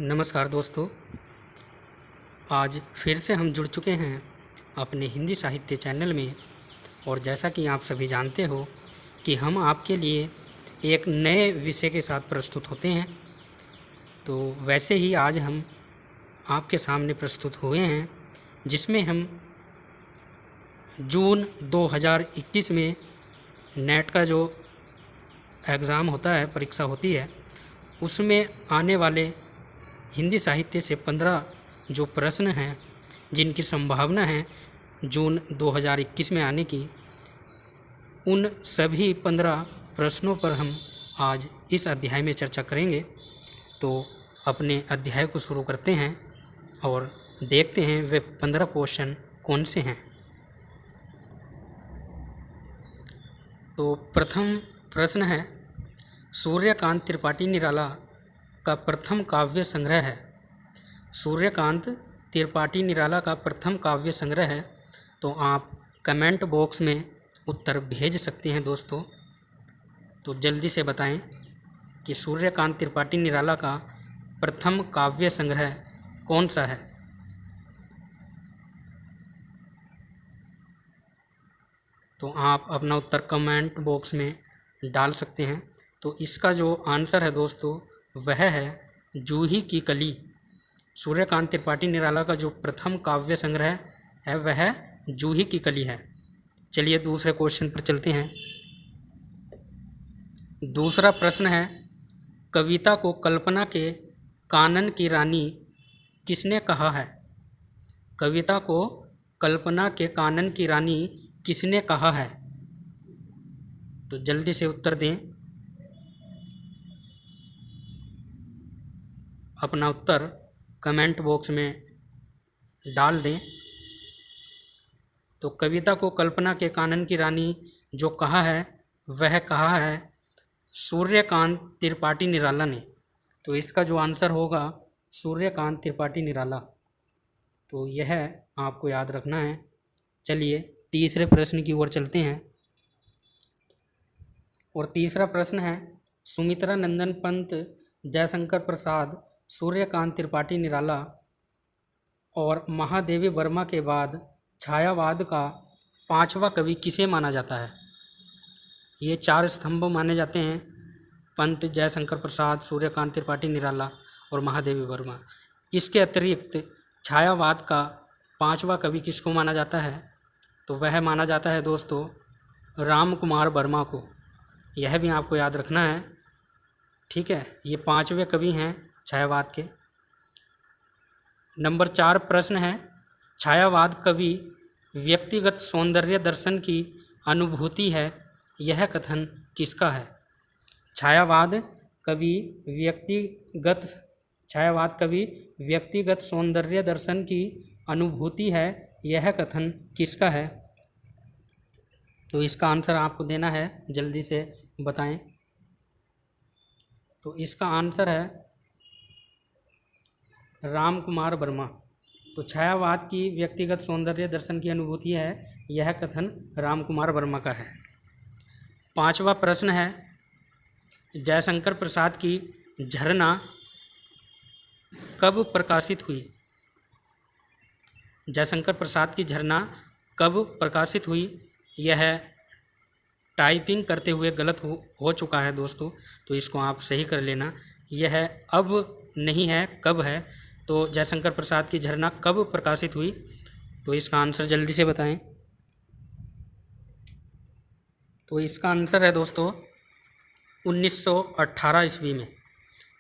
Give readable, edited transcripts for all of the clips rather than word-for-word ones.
नमस्कार दोस्तों। आज फिर से हम जुड़ चुके हैं अपने हिंदी साहित्य चैनल में। और जैसा कि आप सभी जानते हो कि हम आपके लिए एक नए विषय के साथ प्रस्तुत होते हैं, तो वैसे ही आज हम आपके सामने प्रस्तुत हुए हैं, जिसमें हम जून 2021 में नेट का जो एग्ज़ाम होता है, परीक्षा होती है, उसमें आने वाले हिंदी साहित्य से 15 जो प्रश्न हैं जिनकी संभावना है जून 2021 में आने की, उन सभी 15 प्रश्नों पर हम आज इस अध्याय में चर्चा करेंगे। तो अपने अध्याय को शुरू करते हैं और देखते हैं वे 15 क्वेश्चन कौन से हैं। तो प्रथम प्रश्न है, सूर्यकांत त्रिपाठी निराला का प्रथम काव्य संग्रह है। सूर्यकांत त्रिपाठी निराला का प्रथम काव्य संग्रह है। तो आप कमेंट बॉक्स में उत्तर भेज सकते हैं दोस्तों। तो जल्दी से बताएं कि सूर्यकांत त्रिपाठी निराला का प्रथम काव्य संग्रह कौन सा है। तो आप अपना उत्तर कमेंट बॉक्स में डाल सकते हैं। तो इसका जो आंसर है दोस्तों, वह है जूही की कली। सूर्यकांत त्रिपाठी निराला का जो प्रथम काव्य संग्रह है वह जूही की कली है। चलिए दूसरे क्वेश्चन पर चलते हैं। दूसरा प्रश्न है, कविता को कल्पना के कानन की रानी किसने कहा है। कविता को कल्पना के कानन की रानी किसने कहा है। तो जल्दी से उत्तर दें, अपना उत्तर कमेंट बॉक्स में डाल दें। तो कविता को कल्पना के कानन की रानी जो कहा है वह कहा है सूर्यकांत त्रिपाठी निराला ने। तो इसका जो आंसर होगा सूर्यकांत त्रिपाठी निराला। तो यह आपको याद रखना है। चलिए तीसरे प्रश्न की ओर चलते हैं। और तीसरा प्रश्न है, सुमित्रा नंदन पंत, जयशंकर प्रसाद, सूर्यकांत त्रिपाठी निराला और महादेवी वर्मा के बाद छायावाद का पांचवा कवि किसे माना जाता है। ये चार स्तंभ माने जाते हैं, पंत, जयशंकर प्रसाद, सूर्यकांत त्रिपाठी निराला और महादेवी वर्मा। इसके अतिरिक्त छायावाद का पांचवा कवि किसको माना जाता है। तो वह माना जाता है दोस्तों राम कुमार वर्मा को। यह भी आपको याद रखना है, ठीक है। ये पांचवें कवि हैं छायावाद के। नंबर 4 प्रश्न है, छायावाद कवि व्यक्तिगत सौंदर्य दर्शन की अनुभूति है, यह कथन किसका है। छायावाद कवि व्यक्तिगत सौंदर्य दर्शन की अनुभूति है, यह कथन किसका है। तो इसका आंसर आपको देना है, जल्दी से बताएं। तो इसका आंसर है राम कुमार वर्मा। तो छायावाद की व्यक्तिगत सौंदर्य दर्शन की अनुभूति है, यह कथन राम कुमार वर्मा का है। पांचवा प्रश्न है, जयशंकर प्रसाद की झरना कब प्रकाशित हुई। जयशंकर प्रसाद की झरना कब प्रकाशित हुई। यह टाइपिंग करते हुए गलत हो चुका है दोस्तों, तो इसको आप सही कर लेना। यह अब नहीं है, कब है। तो जयशंकर प्रसाद की झरना कब प्रकाशित हुई। तो इसका आंसर जल्दी से बताएं। तो इसका आंसर है दोस्तों 1918 ईस्वी में।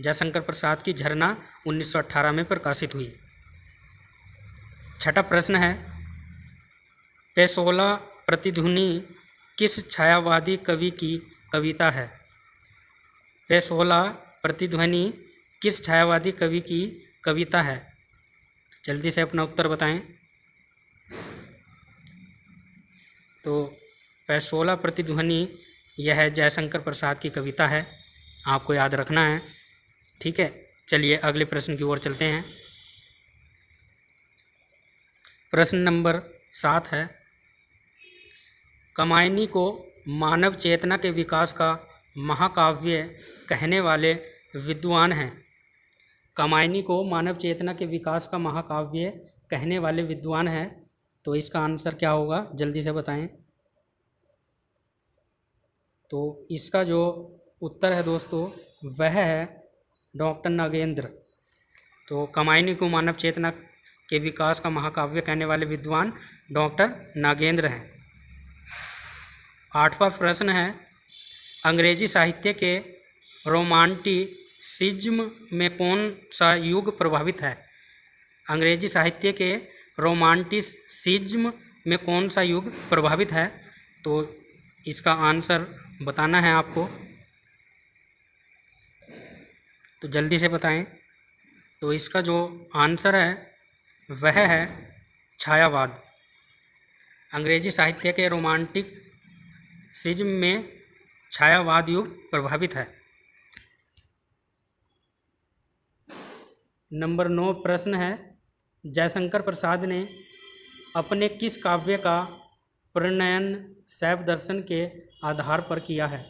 जयशंकर प्रसाद की झरना 1918 में प्रकाशित हुई। छठा प्रश्न है, पेशोला प्रतिध्वनि किस छायावादी कवि की कविता है। पेशोला प्रतिध्वनि किस छायावादी कवि की कविता है। जल्दी से अपना उत्तर बताएं। तो पेशोला प्रतिध्वनि यह जयशंकर प्रसाद की कविता है, आपको याद रखना है, ठीक है। चलिए अगले प्रश्न की ओर चलते हैं। प्रश्न नंबर 7 है, कामायनी को मानव चेतना के विकास का महाकाव्य कहने वाले विद्वान हैं। कामायनी को मानव चेतना के विकास का महाकाव्य कहने वाले विद्वान हैं? तो इसका आंसर क्या होगा, जल्दी से बताएं। तो इसका जो उत्तर है दोस्तों वह है डॉक्टर नागेंद्र। तो कामायनी को मानव चेतना के विकास का महाकाव्य कहने वाले विद्वान डॉक्टर नागेंद्र हैं। 8वां प्रश्न है, अंग्रेजी साहित्य के रोमांटिसिज्म में कौन सा युग प्रभावित है? अंग्रेजी साहित्य के रोमांटिसिज्म में कौन सा युग प्रभावित है? तो इसका आंसर बताना है आपको, तो जल्दी से बताएं। तो इसका जो आंसर है वह है छायावाद। अंग्रेजी साहित्य के रोमांटिसिज्म में छायावाद युग प्रभावित है। नंबर 9 प्रश्न है, जयशंकर प्रसाद ने अपने किस काव्य का प्रणयन शैव दर्शन के आधार पर किया है?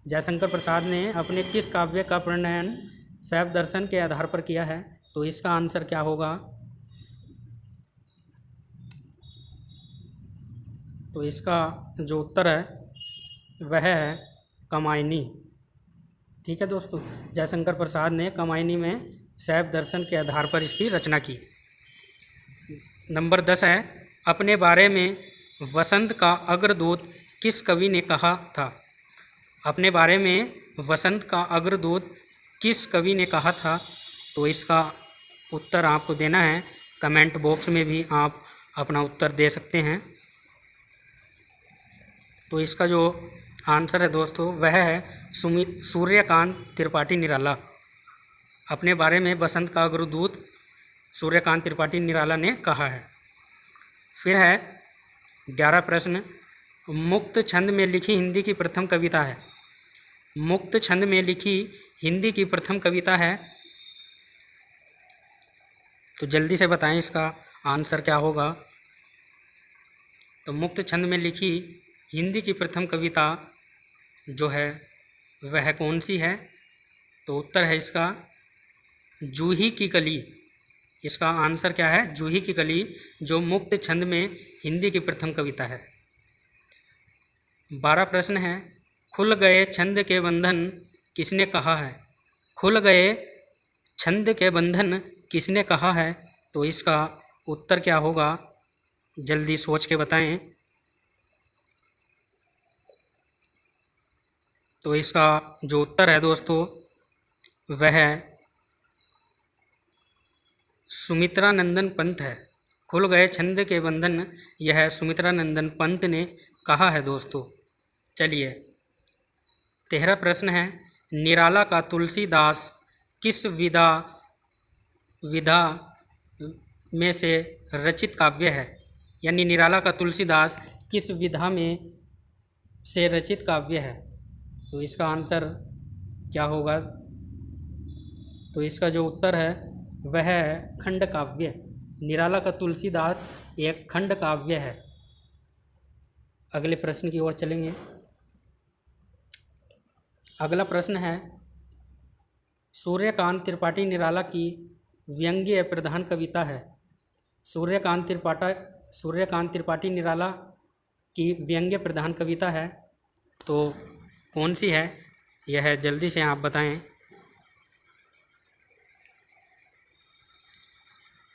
जयशंकर प्रसाद ने अपने किस काव्य का प्रणयन शैव दर्शन के आधार पर किया है? तो इसका आंसर क्या होगा? तो इसका जो उत्तर है वह है कामायनी। ठीक है दोस्तों, जयशंकर प्रसाद ने कामायनी में शैव दर्शन के आधार पर इसकी रचना की। नंबर 10 है, अपने बारे में वसंत का अग्रदूत किस कवि ने कहा था? अपने बारे में वसंत का अग्रदूत किस कवि ने कहा था? तो इसका उत्तर आपको देना है, कमेंट बॉक्स में भी आप अपना उत्तर दे सकते हैं। तो इसका जो आंसर है दोस्तों वह है सूर्यकांत त्रिपाठी निराला। अपने बारे में बसंत का अग्रदूत सूर्यकांत त्रिपाठी निराला ने कहा है। फिर है 11 प्रश्न, मुक्त छंद में लिखी हिंदी की प्रथम कविता है। मुक्त छंद में लिखी हिंदी की प्रथम कविता है, तो जल्दी से बताएं इसका आंसर क्या होगा। तो मुक्त छंद में लिखी हिंदी की प्रथम कविता जो है वह कौन सी है? तो उत्तर है इसका जूही की कली। इसका आंसर क्या है? जूही की कली, जो मुक्त छंद में हिंदी की प्रथम कविता है। 12 प्रश्न है, खुल गए छंद के बंधन किसने कहा है? खुल गए छंद के बंधन किसने कहा है? तो इसका उत्तर क्या होगा, जल्दी सोच के बताएं। तो इसका जो उत्तर है दोस्तों वह सुमित्रा नंदन पंत है। खुल गए छंद के बंधन यह सुमित्रा नंदन पंत ने कहा है दोस्तों। चलिए 13 प्रश्न है, निराला का तुलसीदास किस विधा में से रचित काव्य है? यानी निराला का तुलसीदास किस विधा में से रचित काव्य है? तो इसका आंसर क्या होगा? तो इसका जो उत्तर है वह है खंड काव्य। निराला का तुलसीदास एक खंड काव्य है। अगले प्रश्न की ओर चलेंगे। अगला प्रश्न है, सूर्यकांत त्रिपाठी निराला की व्यंग्य प्रधान कविता है। सूर्यकांत त्रिपाठी निराला की व्यंग्य प्रधान कविता है, तो कौन सी है यह जल्दी से आप बताएं।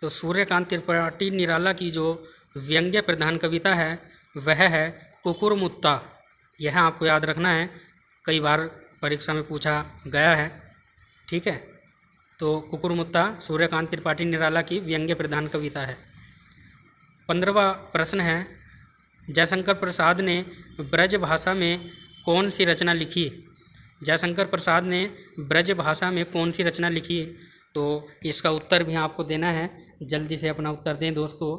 तो सूर्यकांत त्रिपाठी निराला की जो व्यंग्य प्रधान कविता है वह है कुकुरमुत्ता। यह आपको याद रखना है, कई बार परीक्षा में पूछा गया है। ठीक है, तो कुकुरमुत्ता सूर्यकांत त्रिपाठी निराला की व्यंग्य प्रधान कविता है। 15वां प्रश्न है, जयशंकर प्रसाद ने ब्रज भाषा में कौन सी रचना लिखी? जयशंकर प्रसाद ने ब्रज भाषा में कौन सी रचना लिखी? तो इसका उत्तर भी आपको देना है, जल्दी से अपना उत्तर दें दोस्तों।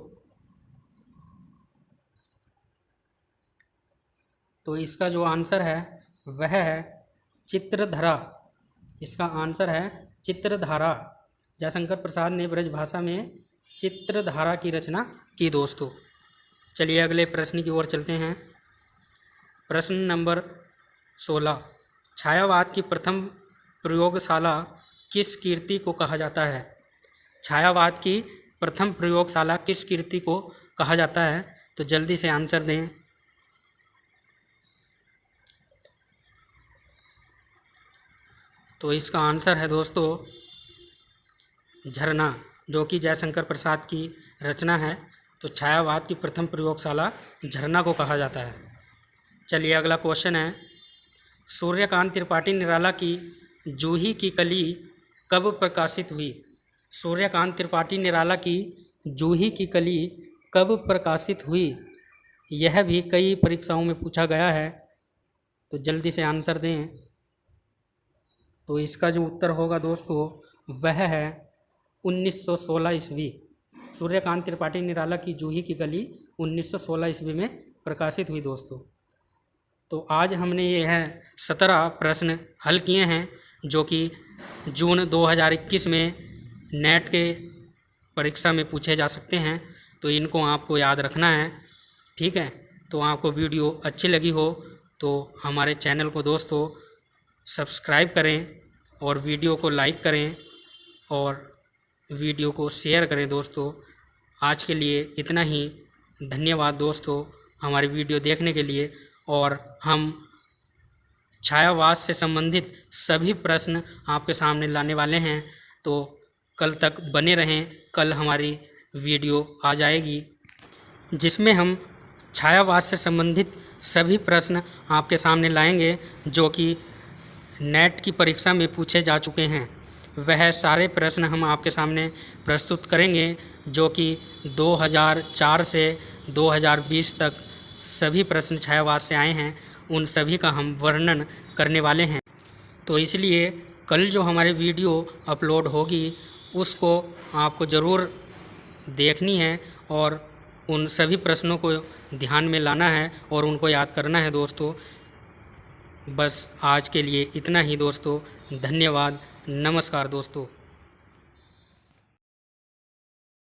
तो इसका जो आंसर है वह है चित्रधरा। इसका आंसर है चित्रधारा। जयशंकर प्रसाद ने ब्रज भाषा में चित्रधारा की रचना की दोस्तों। चलिए अगले प्रश्न की ओर चलते हैं। प्रश्न नंबर 16, छायावाद की प्रथम प्रयोगशाला किस कीर्ति को कहा जाता है? छायावाद की प्रथम प्रयोगशाला किस कीर्ति को कहा जाता है? तो जल्दी से आंसर दें। तो इसका आंसर है दोस्तों झरना, जो कि जयशंकर प्रसाद की रचना है। तो छायावाद की प्रथम प्रयोगशाला झरना को कहा जाता है। चलिए अगला क्वेश्चन है, सूर्यकांत त्रिपाठी निराला की जूही की कली कब प्रकाशित हुई? सूर्यकांत त्रिपाठी निराला की जूही की कली कब प्रकाशित हुई? यह भी कई परीक्षाओं में पूछा गया है, तो जल्दी से आंसर दें। तो इसका जो उत्तर होगा दोस्तों वह है 1916 ईस्वी। सूर्यकांत त्रिपाठी निराला की जूही की कली 1916 ईस्वी में प्रकाशित हुई दोस्तों। तो आज हमने यह 17 प्रश्न हल किए हैं, जो कि जून 2021 में नेट के परीक्षा में पूछे जा सकते हैं। तो इनको आपको याद रखना है, ठीक है। तो आपको वीडियो अच्छी लगी हो तो हमारे चैनल को दोस्तों सब्सक्राइब करें और वीडियो को लाइक करें और वीडियो को शेयर करें दोस्तों। आज के लिए इतना ही। धन्यवाद दोस्तों हमारी वीडियो देखने के लिए। और हम छायावाद से संबंधित सभी प्रश्न आपके सामने लाने वाले हैं, तो कल तक बने रहें। कल हमारी वीडियो आ जाएगी जिसमें हम छायावाद से संबंधित सभी प्रश्न आपके सामने लाएंगे, जो कि नेट की परीक्षा में पूछे जा चुके हैं। वह सारे प्रश्न हम आपके सामने प्रस्तुत करेंगे, जो कि 2004 से 2020 तक सभी प्रश्न छायावाद से आए हैं। उन सभी का हम वर्णन करने वाले हैं। तो इसलिए कल जो हमारी वीडियो अपलोड होगी उसको आपको ज़रूर देखनी है और उन सभी प्रश्नों को ध्यान में लाना है और उनको याद करना है दोस्तों। बस आज के लिए इतना ही दोस्तों। धन्यवाद। नमस्कार दोस्तों।